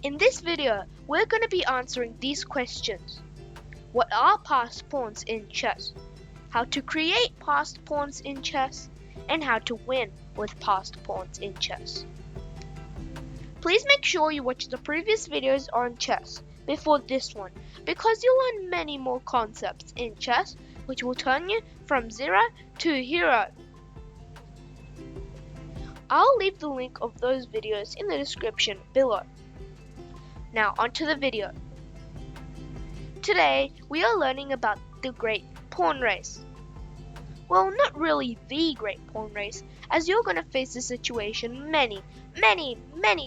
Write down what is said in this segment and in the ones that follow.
In this video, we're going to be answering these questions. What are passed pawns in chess? How to create passed pawns in chess? And how to win with passed pawns in chess. Please make sure you watch the previous videos on chess before this one, because you'll learn many more concepts in chess which will turn you from zero to hero. I'll leave the link of those videos in the description below. Now onto the video. Today we are learning about the Great Pawn Race. Well, not really the Great Pawn Race, as you're going to face this situation many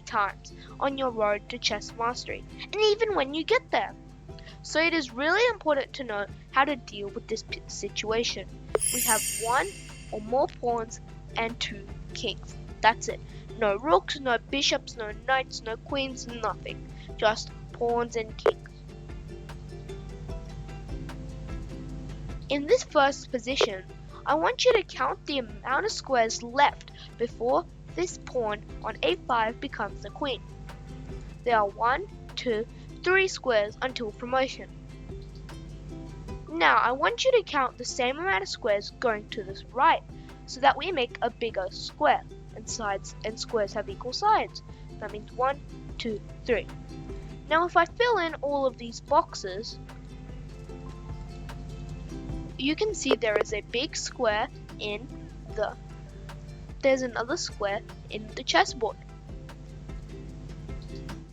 times on your road to chess mastery, and even when you get there. So it is really important to know how to deal with this situation. We have one or more pawns and two kings. That's it. No rooks, no bishops, no knights, no queens, nothing. Just pawns and kings. In this first position, I want you to count the amount of squares left before this pawn on a5 becomes the queen. There are 1, 2, 3 squares until promotion. Now I want you to count the same amount of squares going to the right, so that we make a bigger square, and sides and squares have equal sides. That means 1, 2, 3. Now if I fill in all of these boxes, you can see there is a big square in there's another square in the chessboard.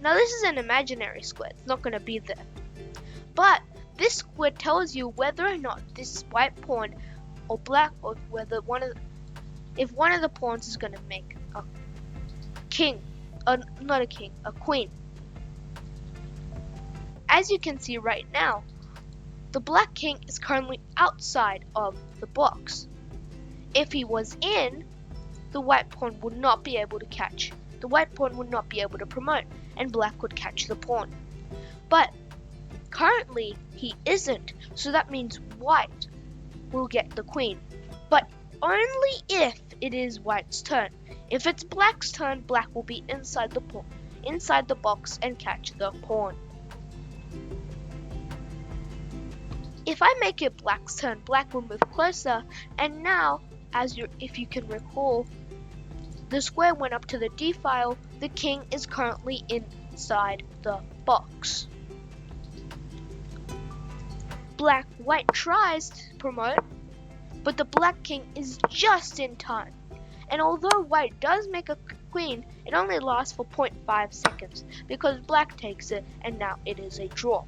Now this is an imaginary square, it's not going to be there. But this square tells you whether or not this white pawn or black, or whether if one of the pawns is going to make a king, not a king, a queen. As you can see right now, the black king is currently outside of the box. If he was in, the white pawn would not be able to catch. The white pawn would not be able to promote, and black would catch the pawn. But currently he isn't, so that means white will get the queen. But only if it is white's turn. If it's black's turn, black will be inside the box and catch the pawn. If I make it black's turn, black will move closer, and now, if you can recall, the square went up to the d file, the king is currently inside the box. White tries to promote, but the black king is just in time. And although white does make a queen, it only lasts for 0.5 seconds, because black takes it, and now it is a draw.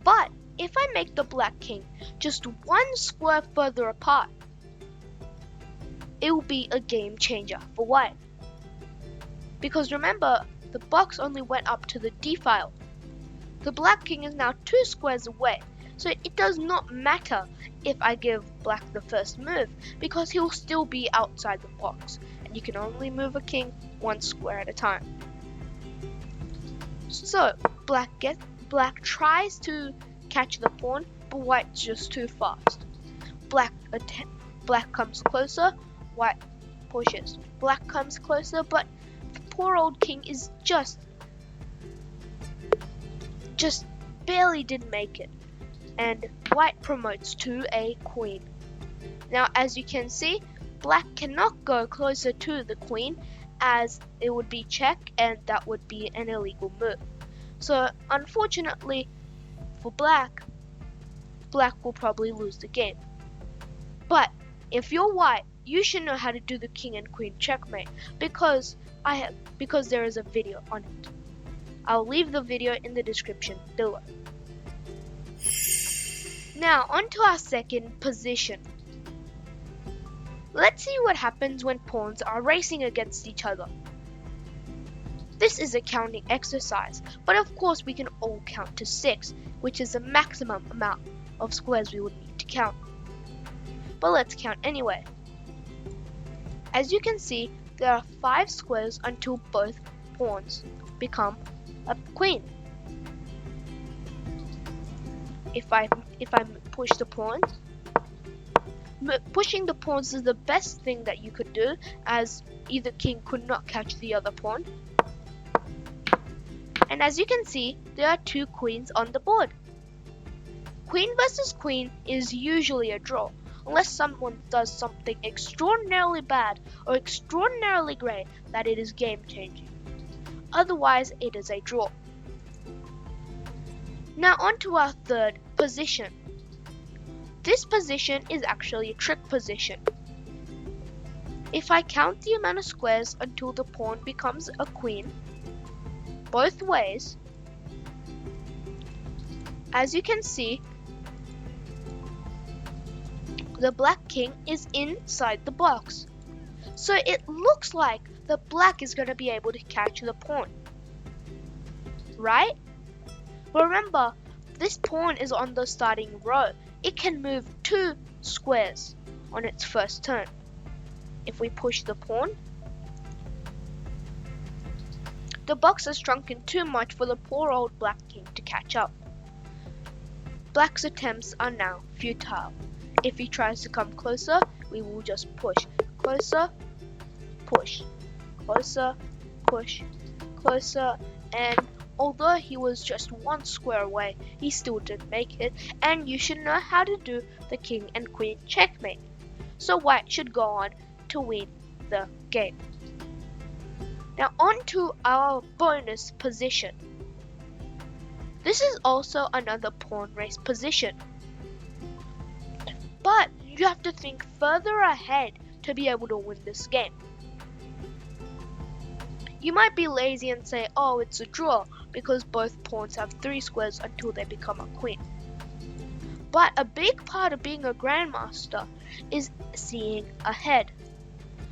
But if I make the black king just one square further apart, it will be a game changer for white. Because remember, the box only went up to the d file. The black king is now 2 squares away, so it does not matter if I give black the first move, because he will still be outside the box, and you can only move a king 1 square at a time. So black tries to catch the pawn, but white's just too fast. Black comes closer, white pushes. Black comes closer, but the poor old king is just barely didn't make it, and white promotes to a queen. Now as you can see, black cannot go closer to the queen, as it would be check, and that would be an illegal move. So unfortunately for black will probably lose the game. But if you're white, you should know how to do the king and queen checkmate, because there is a video on it. I'll leave the video in the description below. Now onto our second position. Let's see what happens when pawns are racing against each other. This is a counting exercise, but of course we can all count to 6, which is the maximum amount of squares we would need to count. But let's count anyway. As you can see, there are 5 squares until both pawns become a queen. If I push the pawns, Pushing the pawns is the best thing that you could do, as either king could not catch the other pawn. And as you can see, there are 2 queens on the board. Queen versus queen is usually a draw, unless someone does something extraordinarily bad or extraordinarily great that it is game changing. Otherwise, it is a draw. Now on to our third position. This position is actually a trick position. If I count the amount of squares until the pawn becomes a queen, both ways, as you can see, the black king is inside the box. So it looks like the black is going to be able to catch the pawn. Right? Remember, this pawn is on the starting row. It can move 2 squares on its first turn. If we push the pawn, the box has shrunken too much for the poor old black king to catch up. Black's attempts are now futile. If he tries to come closer, we will just push. Closer, push. Closer, push. Closer, and although he was just 1 square away, he still didn't make it, and you should know how to do the king and queen checkmate. So white should go on to win the game. Now on to our bonus position. This is also another pawn race position. But you have to think further ahead to be able to win this game. You might be lazy and say, oh, it's a draw because both pawns have 3 squares until they become a queen. But a big part of being a grandmaster is seeing ahead.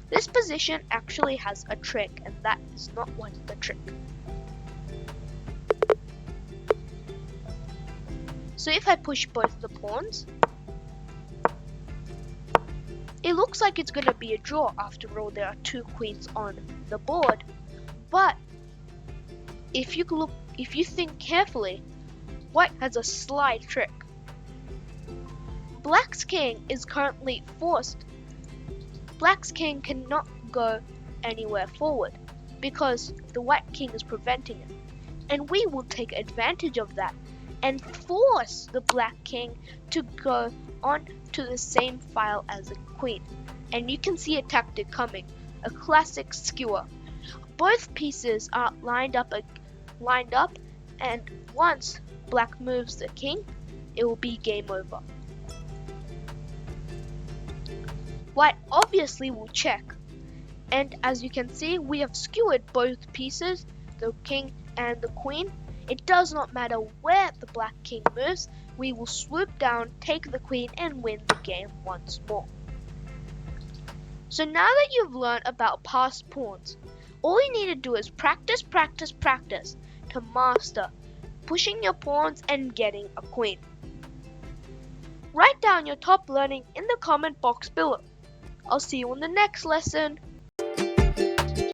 This position actually has a trick, and that is not one of the trick. So if I push both the pawns, it looks like it's going to be a draw. After all, there are 2 queens on the board. But if you think carefully, white has a sly trick. Black's king is currently forced. Black's king cannot go anywhere forward because the white king is preventing it. And we will take advantage of that and force the black king to go on to the same file as the queen. And you can see a tactic coming, a classic skewer. Both pieces are lined up, and once black moves the king, it will be game over. White obviously will check, and as you can see, we have skewered both pieces, the king and the queen. It does not matter where the black king moves, we will swoop down, take the queen, and win the game once more. So now that you've learned about passed pawns, all you need to do is practice to master pushing your pawns and getting a queen. Write down your top learning in the comment box below. I'll see you in the next lesson.